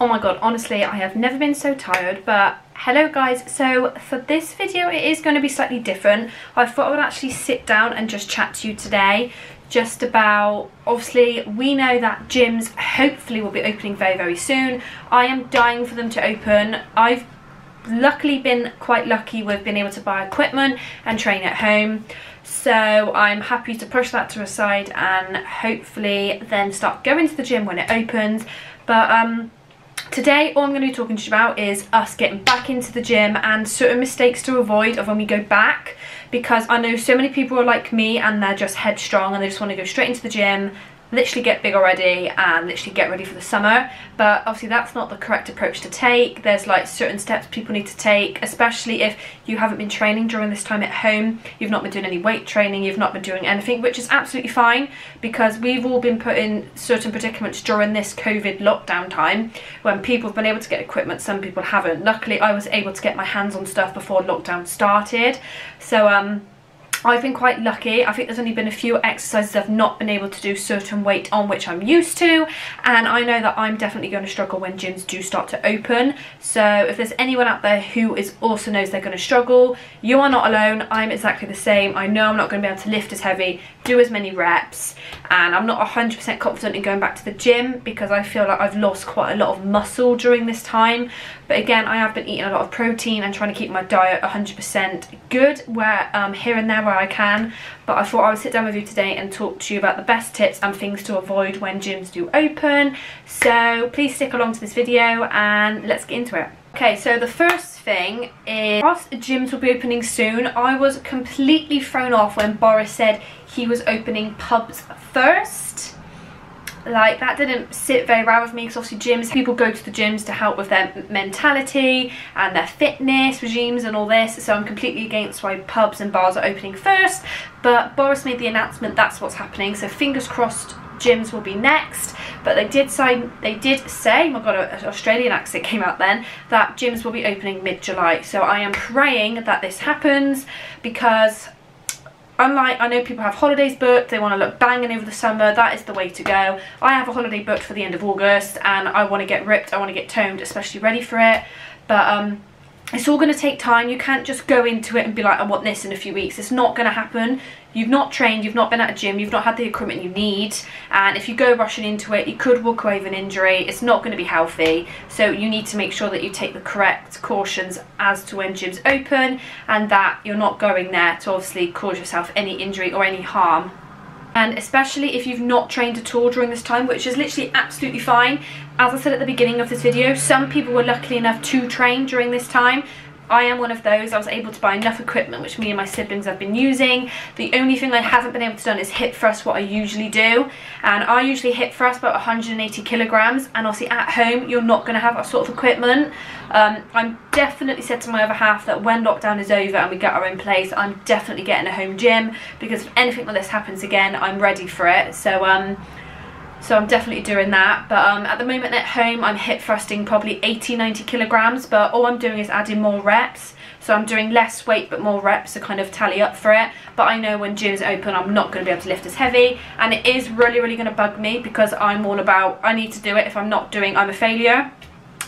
Oh my god, honestly, I have never been so tired, but hello guys. So for this video, it is going to be slightly different. I thought I would actually sit down and just chat to you today just about, obviously, we know that gyms hopefully will be opening very, very soon. I am dying for them to open. I've luckily been quite lucky with being able to buy equipment and train at home. So I'm happy to push that to a side and hopefully then start going to the gym when it opens. But today all I'm going to be talking to you about is us getting back into the gym and certain mistakes to avoid of when we go back, because I know so many people are like me and they're just headstrong and they just want to go straight into the gym, literally get big already and literally get ready for the summer. But obviously that's not the correct approach to take. There's like certain steps people need to take, especially if you haven't been training during this time at home, you've not been doing any weight training, you've not been doing anything, which is absolutely fine, because we've all been put in certain predicaments during this COVID lockdown time when people have been able to get equipment, some people haven't. Luckily I was able to get my hands on stuff before lockdown started, so I've been quite lucky. I think there's only been a few exercises I've not been able to do certain weight on, which I'm used to, and I know that I'm definitely going to struggle when gyms do start to open. So if there's anyone out there who also knows they're going to struggle, you are not alone. I'm exactly the same. I know I'm not going to be able to lift as heavy, do as many reps, and I'm not 100% confident in going back to the gym because I feel like I've lost quite a lot of muscle during this time. But again, I have been eating a lot of protein and trying to keep my diet 100% good where here and there where I can. But I thought I would sit down with you today and talk to you about the best tips and things to avoid when gyms do open. So please stick along to this video and let's get into it. Okay, so the first thing is, whilst gyms will be opening soon, I was completely thrown off when Boris said he was opening pubs first. Like, that didn't sit very well with me, because obviously gyms, people go to the gyms to help with their mentality and their fitness regimes and all this, so I'm completely against why pubs and bars are opening first. But Boris made the announcement that's what's happening, so fingers crossed gyms will be next. But they did say, oh my god, an Australian accent came out then, that gyms will be opening mid-July. So I am praying that this happens, because unlike, I know people have holidays booked, they want to look banging over the summer, that is the way to go. I have a holiday booked for the end of August and I want to get ripped, I want to get toned, especially ready for it. But it's all going to take time. You can't just go into it and be like, I want this in a few weeks. It's not going to happen. You've not trained, you've not been at a gym, you've not had the equipment you need, and if you go rushing into it, you could walk away with an injury. It's not going to be healthy, so you need to make sure that you take the correct cautions as to when gyms open, and that you're not going there to obviously cause yourself any injury or any harm. And especially if you've not trained at all during this time, which is literally absolutely fine. As I said at the beginning of this video, some people were lucky enough to train during this time. I am one of those. I was able to buy enough equipment, which me and my siblings have been using. The only thing I haven't been able to do is hip thrust, what I usually do. And I usually hip thrust about 180 kilograms. And obviously at home, you're not going to have that sort of equipment. I'm definitely said to my other half that when lockdown is over and we get our own place, I'm definitely getting a home gym. Because if anything like this happens again, I'm ready for it. So I'm definitely doing that. But at the moment at home, I'm hip thrusting probably 80-90 kilograms, but all I'm doing is adding more reps. So I'm doing less weight but more reps to kind of tally up for it. But I know when gyms open, I'm not going to be able to lift as heavy, and it is really, really going to bug me, because I'm all about, I need to do it. If I'm not doing, I'm a failure.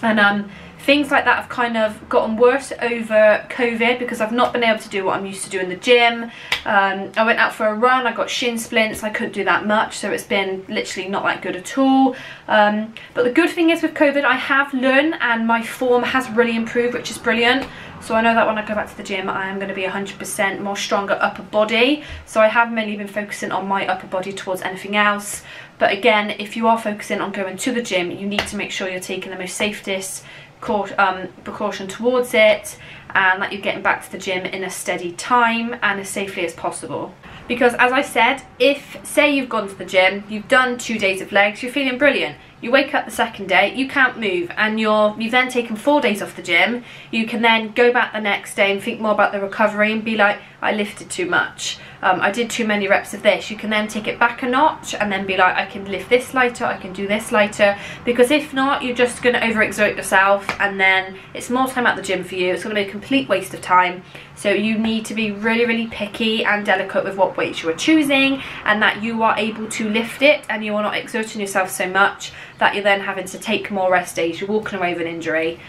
And things like that have kind of gotten worse over COVID, because I've not been able to do what I'm used to do in the gym. I went out for a run, I got shin splints, I couldn't do that much, so it's been literally not that good at all. But the good thing is with COVID, I have learned and my form has really improved, which is brilliant. So I know that when I go back to the gym, I am going to be 100% more stronger upper body. So I have mainly been focusing on my upper body towards anything else. But again, if you are focusing on going to the gym, you need to make sure you're taking the most safest precaution towards it, and that you're getting back to the gym in a steady time and as safely as possible. Because as I said, if say you've gone to the gym, you've done 2 days of legs, you're feeling brilliant, you wake up the second day, you can't move, and you've then taken 4 days off the gym, you can then go back the next day and think more about the recovery and be like, I lifted too much, I did too many reps of this. You can then take it back a notch and then be like, I can lift this lighter, I can do this lighter, because if not, you're just going to overexert yourself, and then it's more time at the gym for you. It's going to be a complete waste of time. So you need to be really, really picky and delicate with what weights you are choosing, and that you are able to lift it and you are not exerting yourself so much that you're then having to take more rest days, you're walking away with an injury.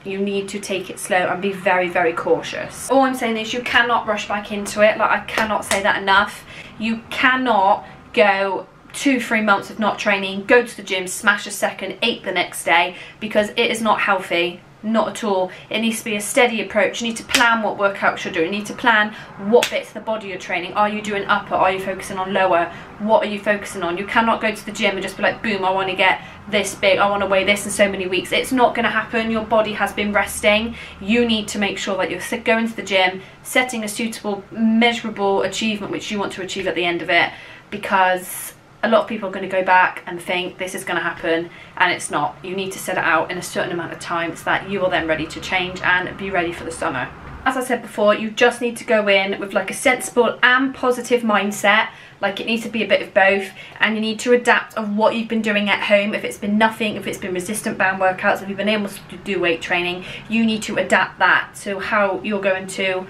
You need to take it slow and be very, very cautious. All I'm saying is you cannot rush back into it. Like, I cannot say that enough. You cannot go 2-3 months of not training, go to the gym, smash a second, 8 the next day, because it is not healthy. Not at all. It needs to be a steady approach. You need to plan what workouts you're doing. You need to plan what bits of the body you're training. Are you doing upper? Are you focusing on lower? What are you focusing on? You cannot go to the gym and just be like, boom, I want to get this big, I want to weigh this in so many weeks. It's not going to happen. Your body has been resting. You need to make sure that you're going to the gym, setting a suitable, measurable achievement which you want to achieve at the end of it, because a lot of people are going to go back and think this is going to happen, and it's not. You need to set it out in a certain amount of time so that you are then ready to change and be ready for the summer. As I said before, you just need to go in with like a sensible and positive mindset. Like, it needs to be a bit of both, and you need to adapt of what you've been doing at home. If it's been nothing, if it's been resistant band workouts, if you've been able to do weight training, you need to adapt that to how you're going to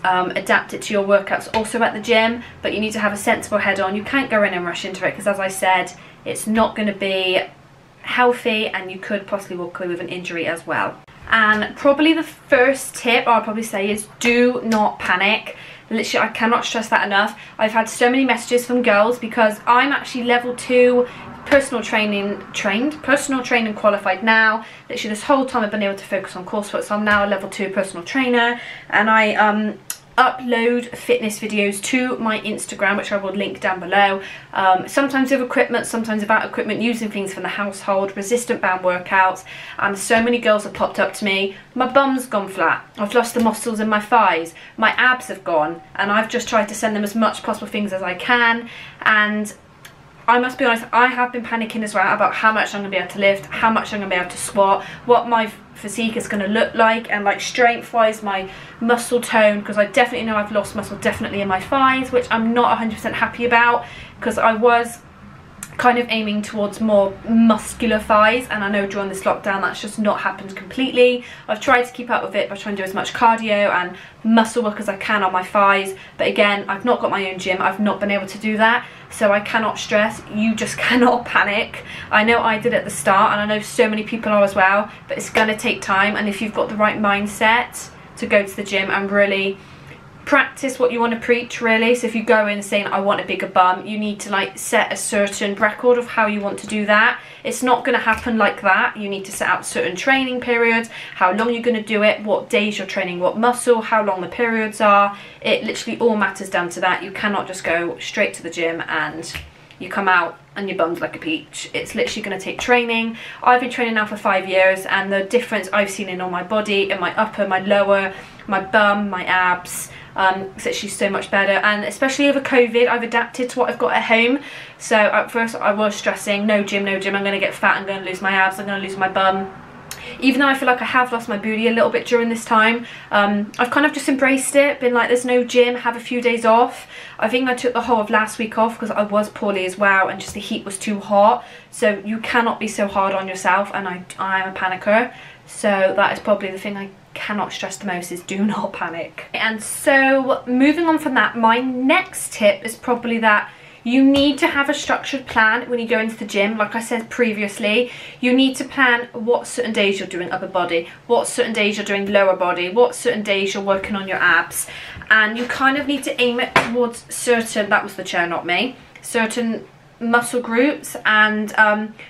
adapt it to your workouts also at the gym. But you need to have a sensible head on. You can't go in and rush into it, because as I said, it's not going to be healthy, and you could possibly walk away with an injury as well. And probably the first tip I'll probably say is do not panic. Literally, I cannot stress that enough. I've had so many messages from girls, because I'm actually level 2 personal training qualified now. Literally this whole time I've been able to focus on coursework, so I'm now a level 2 personal trainer, and I upload fitness videos to my Instagram, which I will link down below, sometimes with equipment, sometimes without equipment, using things from the household, resistant band workouts. And so many girls have popped up to me, my bum's gone flat, I've lost the muscles in my thighs, my abs have gone, and I've just tried to send them as much possible things as I can. And I must be honest, I have been panicking as well about how much I'm going to be able to lift, how much I'm going to be able to squat, what my physique is going to look like, and like strength wise, my muscle tone, because I definitely know I've lost muscle definitely in my thighs, which I'm not 100% happy about, because I was kind of aiming towards more muscular thighs, and I know during this lockdown that's just not happened completely. I've tried to keep up with it by trying to do as much cardio and muscle work as I can on my thighs, but again, I've not got my own gym, I've not been able to do that, so I cannot stress, you just cannot panic. I know I did at the start, and I know so many people are as well, but it's going to take time. And if you've got the right mindset to go to the gym and really practice what you want to preach, really. So if you go in saying I want a bigger bum, you need to like set a certain record of how you want to do that. It's not going to happen like that. You need to set out certain training periods, how long you're going to do it, what days you're training what muscle, how long the periods are. It literally all matters down to that. You cannot just go straight to the gym and you come out and your bum's like a peach. It's literally going to take training. I've been training now for 5 years, and the difference I've seen in all my body, in my upper, my lower, my bum, my abs, it's actually so much better. And especially over COVID, I've adapted to what I've got at home. So at first I was stressing, no gym, I'm going to get fat, I'm going to lose my abs, I'm going to lose my bum. Even though I feel like I have lost my booty a little bit during this time, I've kind of just embraced it, been like, there's no gym, have a few days off. I think I took the whole of last week off because I was poorly as well, and just the heat was too hot. So you cannot be so hard on yourself, and I am a panicker. So that is probably the thing I cannot stress the most, is do not panic. And so moving on from that, my next tip is probably that you need to have a structured plan when you go into the gym. Like I said previously, you need to plan what certain days you're doing upper body, what certain days you're doing lower body, what certain days you're working on your abs, and you kind of need to aim it towards certain, that was the chair, not me, certain muscle groups. And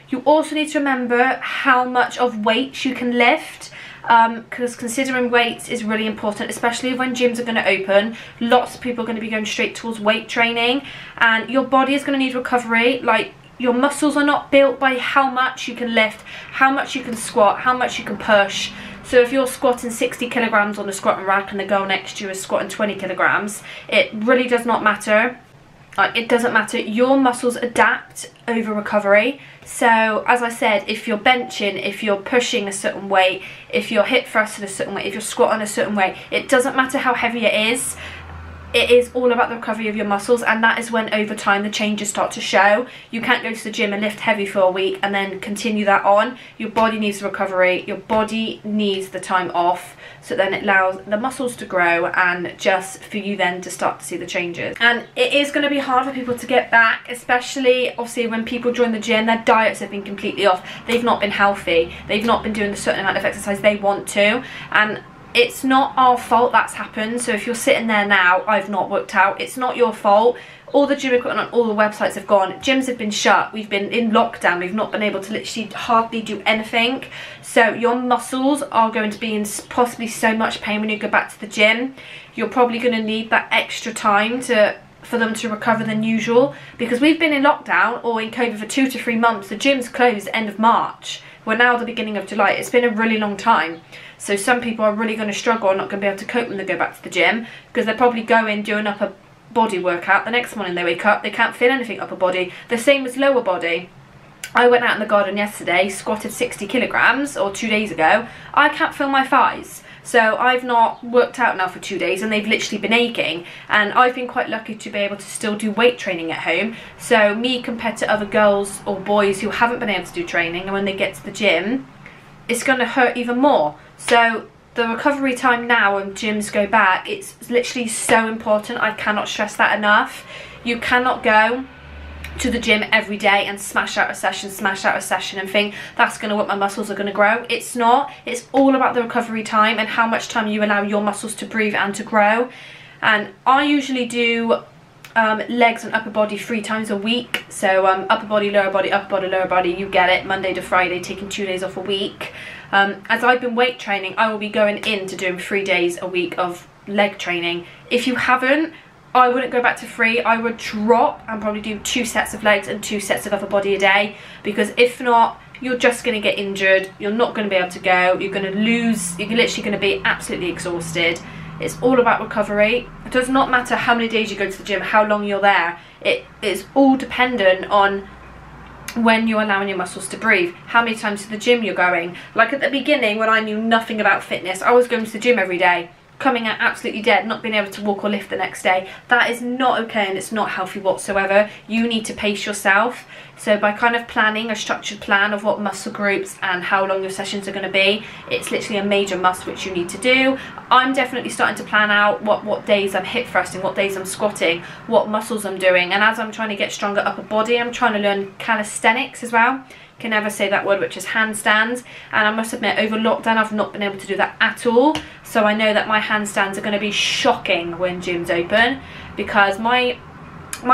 you also need to remember how much of weights you can lift, because considering weights is really important, especially when gyms are going to open. Lots of people are going to be going straight towards weight training, and your body is going to need recovery. Like, your muscles are not built by how much you can lift, how much you can squat, how much you can push. So if you're squatting 60 kilograms on the squatting rack and the girl next to you is squatting 20 kilograms, it really does not matter. It doesn't matter. Your muscles adapt over recovery. So as I said, if you're benching, if you're pushing a certain weight, if you're hip thrusting a certain weight, if you're squatting a certain weight, it doesn't matter how heavy it is. it is all about the recovery of your muscles, and that is when over time the changes start to show. You can't go to the gym and lift heavy for a week and then continue that on. Your body needs the recovery, your body needs the time off, so then it allows the muscles to grow and just for you then to start to see the changes. And it is going to be hard for people to get back, especially obviously when people join the gym, their diets have been completely off, they've not been healthy, they've not been doing the certain amount of exercise they want to, and it's not our fault that's happened. So if you're sitting there now, I've not worked out, it's not your fault. All the gym equipment on all the websites have gone, gyms have been shut, we've been in lockdown, we've not been able to literally hardly do anything. So your muscles are going to be in possibly so much pain when you go back to the gym. You're probably going to need that extra time for them to recover than usual, because we've been in lockdown or in COVID for 2 to 3 months. The gym's closed end of March. We're now the beginning of July. It's been a really long time. So some people are really going to struggle and not going to be able to cope when they go back to the gym, because they're probably going, doing upper body workout. The next morning they wake up, they can't feel anything upper body. The same as lower body. I went out in the garden yesterday, squatted 60 kilograms, or 2 days ago. I can't feel my thighs. So I've not worked out now for 2 days and they've literally been aching, and I've been quite lucky to be able to still do weight training at home. So me compared to other girls or boys who haven't been able to do training, and when they get to the gym, it's going to hurt even more. So the recovery time now when gyms go back, it's literally so important. I cannot stress that enough. You cannot go to the gym every day and smash out a session and think that's going to work, my muscles are going to grow. It's not. It's all about the recovery time and how much time you allow your muscles to breathe and to grow. And I usually do legs and upper body 3 times a week. So upper body, lower body, upper body, lower body, you get it, Monday to Friday, taking 2 days off a week. As I've been weight training, I will be going into doing 3 days a week of leg training. If you haven't, I wouldn't go back to 3. I would drop and probably do 2 sets of legs and 2 sets of upper body a day, because if not, you're just going to get injured, you're not going to be able to go, you're going to lose, you're literally going to be absolutely exhausted. It's all about recovery. It does not matter how many days you go to the gym, how long you're there. It is all dependent on when you're allowing your muscles to breathe, how many times to the gym you're going. Like at the beginning, when I knew nothing about fitness, I was going to the gym every day, coming out absolutely dead, not being able to walk or lift the next day. That is not okay, and it's not healthy whatsoever. You need to pace yourself. So by kind of planning a structured plan of what muscle groups and how long your sessions are going to be, it's literally a major must which you need to do. I'm definitely starting to plan out what days I'm hip thrusting, what days I'm squatting, what muscles I'm doing, and as I'm trying to get stronger upper body, I'm trying to learn calisthenics as well. Can never say that word, which is handstands, and I must admit over lockdown I've not been able to do that at all. So I know that my handstands are going to be shocking when gyms open, because my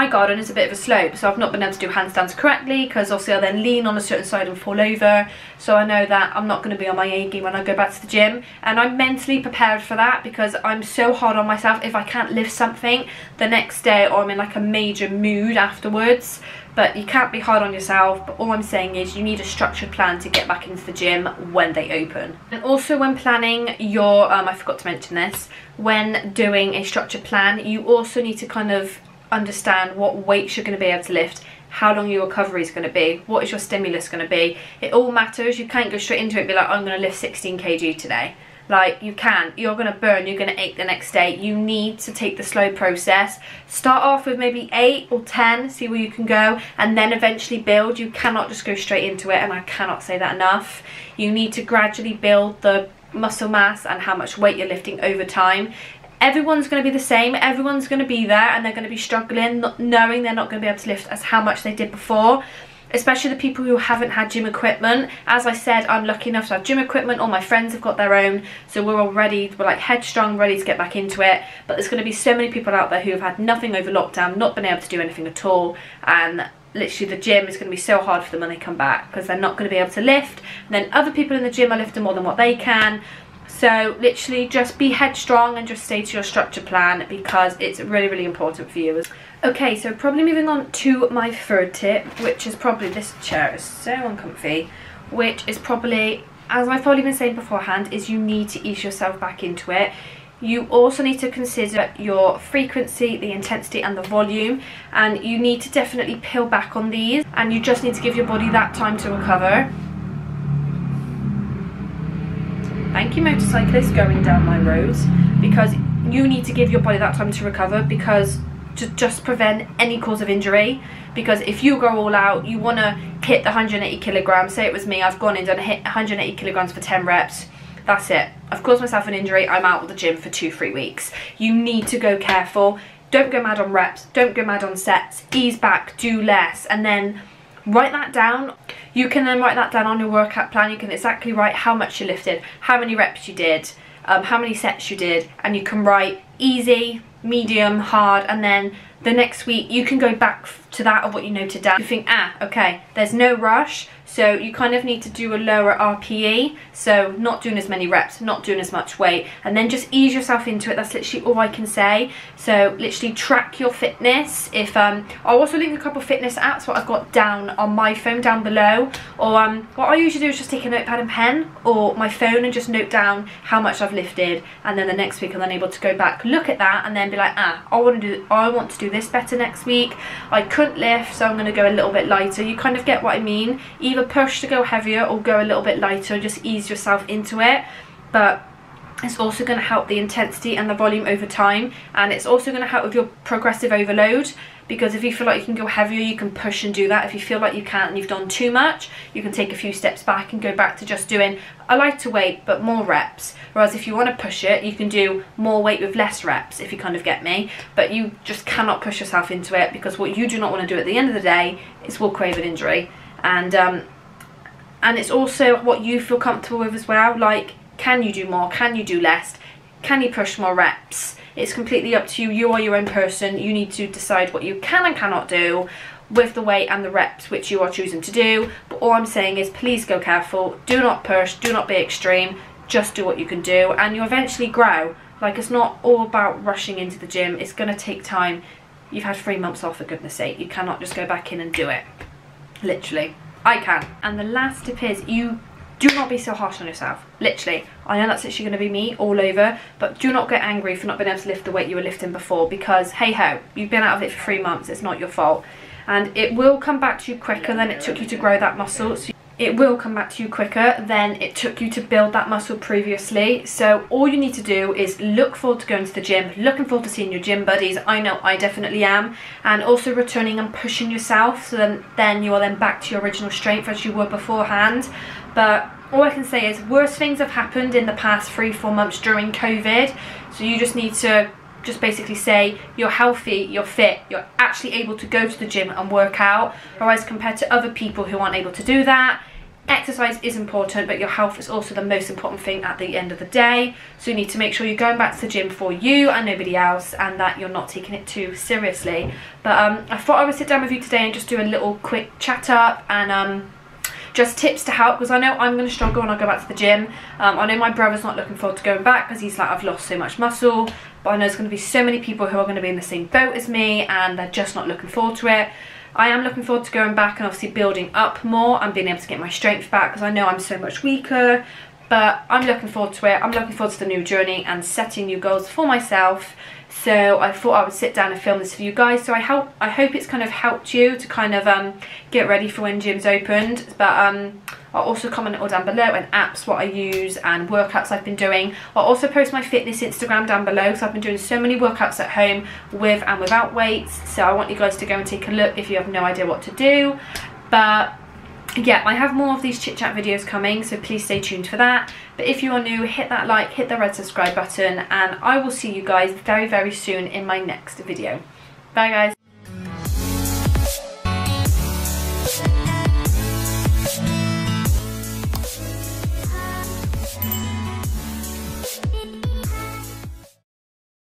garden is a bit of a slope, so I've not been able to do handstands correctly, because obviously I'll then lean on a certain side and fall over. So I know that I'm not going to be on my A game when I go back to the gym, and I'm mentally prepared for that, because I'm so hard on myself if I can't lift something the next day, or I'm in like a major mood afterwards. But you can't be hard on yourself. But all I'm saying is you need a structured plan to get back into the gym when they open. And also when planning your, I forgot to mention this, when doing a structured plan, you also need to kind of understand what weights you're going to be able to lift, how long your recovery is going to be, what is your stimulus going to be. It all matters. You can't go straight into it and be like, I'm going to lift 16 kg today. Like, you can't. You're going to burn, you're going to ache the next day. You need to take the slow process. Start off with maybe 8 or 10, see where you can go, and then eventually build. You cannot just go straight into it, and I cannot say that enough. You need to gradually build the muscle mass and how much weight you're lifting over time. Everyone's going to be the same. Everyone's going to be there, and they're going to be struggling, not knowing they're not going to be able to lift as how much they did before. Especially the people who haven't had gym equipment. As I said, I'm lucky enough to have gym equipment. All my friends have got their own, so we're all ready. We're like headstrong, ready to get back into it. But there's going to be so many people out there who have had nothing over lockdown, not been able to do anything at all, and literally the gym is going to be so hard for them when they come back, because they're not going to be able to lift. And then other people in the gym are lifting more than what they can. So literally just be headstrong and just stay to your structured plan, because it's really, really important for you. Okay, so probably moving on to my third tip, which is probably, this chair is so uncomfy, which is probably, as I've probably been saying beforehand, is you need to ease yourself back into it. You also need to consider your frequency, the intensity and the volume, and you need to definitely peel back on these, and you just need to give your body that time to recover. Thank you, motorcyclists going down my roads, because you need to give your body that time to recover, because to just prevent any cause of injury. Because if you go all out, you want to hit the 180 kilograms. Say it was me, I've gone in and hit 180 kilograms for 10 reps. That's it. I've caused myself an injury. I'm out of the gym for 2-3 weeks. You need to go careful. Don't go mad on reps. Don't go mad on sets. Ease back, do less, and then write that down. You can then write that down on your workout plan. You can exactly write how much you lifted, how many reps you did, how many sets you did, and you can write easy, medium, hard, and then the next week you can go back to that of what you noted down. You think, okay, there's no rush, so you kind of need to do a lower RPE, so not doing as many reps, not doing as much weight, and then just ease yourself into it. That's literally all I can say. So literally track your fitness. If I'll also link a couple of fitness apps, what I've got down on my phone down below, or what I usually do is just take a notepad and pen or my phone and just note down how much I've lifted, and then the next week I'm then able to go back, look at that, and then be like, I want to do this better next week. I couldn't lift, so I'm going to go a little bit lighter. You kind of get what I mean. Either push to go heavier or go a little bit lighter, just ease yourself into it. But it's also going to help the intensity and the volume over time, and it's also going to help with your progressive overload, because if you feel like you can go heavier, you can push and do that. If you feel like you can't and you've done too much, you can take a few steps back and go back to just doing a lighter weight but more reps. Whereas if you want to push it, you can do more weight with less reps, if you kind of get me. But you just cannot push yourself into it, because what you do not want to do at the end of the day is walk away with an injury. And it's also what you feel comfortable with as well. Like, can you do more? Can you do less? Can you push more reps? It's completely up to you. You are your own person. You need to decide what you can and cannot do with the weight and the reps which you are choosing to do. But all I'm saying is, please go careful. Do not push. Do not be extreme. Just do what you can do, and you eventually grow. Like, it's not all about rushing into the gym. It's going to take time. You've had 3 months off, for goodness sake. You cannot just go back in and do it. Literally. I can. And the last tip is, you do not be so harsh on yourself. Literally. I know that's literally going to be me all over, but do not get angry for not being able to lift the weight you were lifting before, because hey ho, you've been out of it for 3 months. It's not your fault, and it will come back to you quicker than it took you to grow that muscle. So it will come back to you quicker than it took you to build that muscle previously. So all you need to do is look forward to going to the gym, looking forward to seeing your gym buddies. I know I definitely am. And also returning and pushing yourself, so then you are then back to your original strength as you were beforehand. But all I can say is, worse things have happened in the past 3-4 months during COVID. So you just need to just basically say you're healthy, you're fit, you're actually able to go to the gym and work out. Whereas compared to other people who aren't able to do that, exercise is important, but your health is also the most important thing at the end of the day. So you need to make sure you're going back to the gym for you and nobody else, and that you're not taking it too seriously. But I thought I would sit down with you today and just do a little quick chat up, and just tips to help, because I know I'm going to struggle when I go back to the gym. I know my brother's not looking forward to going back, because he's like, I've lost so much muscle. But I know there's going to be so many people who are going to be in the same boat as me, and they're just not looking forward to it. I am looking forward to going back and obviously building up more and being able to get my strength back, because I know I'm so much weaker. But I'm looking forward to it. I'm looking forward to the new journey and setting new goals for myself. So I thought I would sit down and film this for you guys. So I hope it's kind of helped you to kind of get ready for when gyms opened. But I'll also comment it all down below, and apps what I use and workouts I've been doing. I'll also post my fitness Instagram down below, so I've been doing so many workouts at home with and without weights. So I want you guys to go and take a look if you have no idea what to do. But yeah, I have more of these chit chat videos coming, so please stay tuned for that. But if you are new, hit that like, hit the red subscribe button, and I will see you guys very, very soon in my next video. Bye guys.